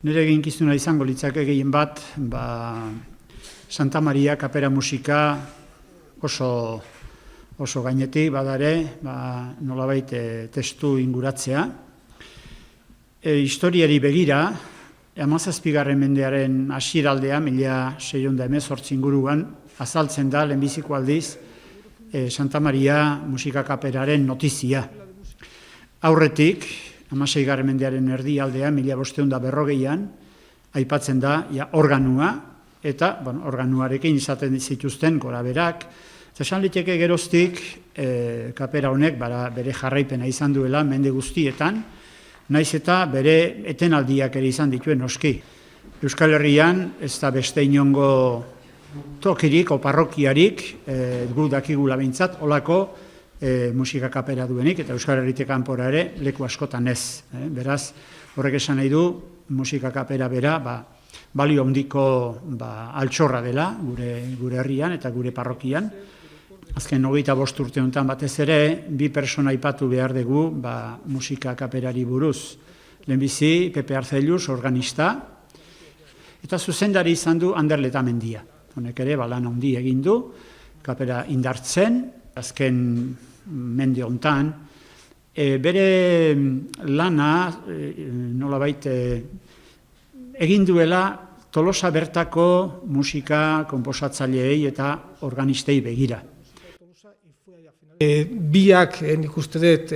Nire eginkizuna izango litzake gehien bat, Santa Maria kapera musika oso gainetik badare, nolabait testu inguratzea. Historiari begira, 17. mendearen hasieraldea, 1618 inguruan, azaltzen da lehenbiziko aldiz Santa Maria musika kaperaren notizia. Aurretik, 16. mendearen erdialdea, 1540an, aipatzen da organua, eta organuarekin izaten zituzten goraberak. Esan liteke geroztik kapera honek bere jarraipena izan duela mende guztietan, naiz eta bere etenaldiak ere izan dituen noski. Euskal Herrian ez da beste inongo tokirik o parrokiarik gu dakigula behintzat olako musika kapera duenik, eta Euskal Herritik kanpora ere leku askotan ez. Beraz, horrek esan nahi du musika kapera bera balio handiko altxorra dela gure herrian eta gure parrokian. Azken 25 urte honetan batez ere, bi persona aipatu behar dugu musika kaperari buruz. Lehenbizi, Pepe Arzeluz, organista, eta zuzendari izan du Ander Letamendia. Honek ere, lan handi egin du, kapera indartzen, azken mende honetan. Bere lana, nolabait, egin duela Tolosa bertako musika konposatzaileei eta organistei begira. Biak nik uste dut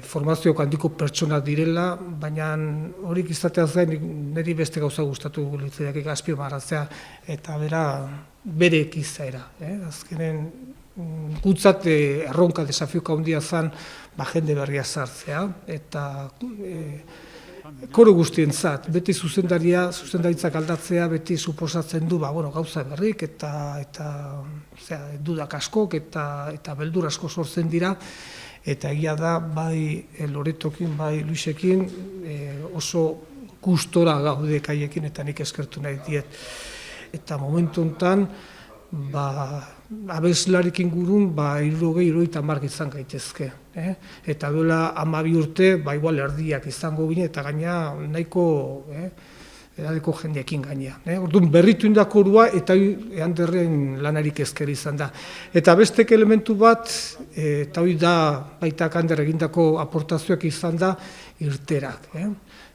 formazio handiko pertsonak direla, baina horik izateaz gain niri beste gauza gustatu litzaiake azpimarratzea eta bere izaera. Azkenen gutzat erronka desafioka handia zen jende berria sartzea eta koro guztientzat, beti zuzendaritzak aldatzea, beti suposatzen du gauza berrik eta dudak askok eta beldur asko sortzen dira, eta egia da bai Loretokin, bai Luisekin oso gustora gaude kaiekin eta nik eskertu nahi diet. Eta momentu honetan, abeslarik ingurun 60-70 izan gaitezke. Eta duela 12 urte, igual erdiak izango gine, eta gaina nahiko edadeko jendeekin gaina. Orduan berritu indakorua eta Anderren lanarik ezker izan da. Eta bestek elementu bat, eta hori da baita Ander egindako aportazioak izan da, irterak.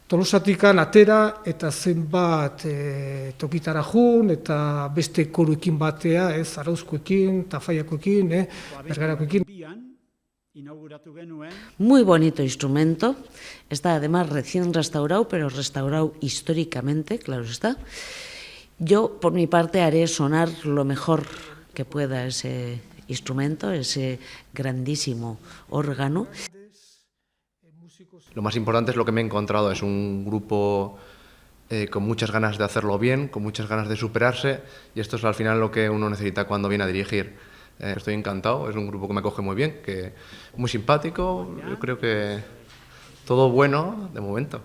Tolosatikan atera eta zenbat tokitara jun eta beste koruekin batea, Zarauzkoekin, Tafaiakoekin, Bergarakoekin. Muy bonito instrumento, está además recién restaurado, pero restaurado históricamente, claro está. Yo, por mi parte, haré sonar lo mejor que pueda ese instrumento, ese grandísimo órgano. Lo más importante es lo que me he encontrado, es un grupo con muchas ganas de hacerlo bien, con muchas ganas de superarse, y esto es al final lo que uno necesita cuando viene a dirigir. Estoy encantado, es un grupo que me acoge muy bien, muy simpático, yo creo que todo bueno de momento.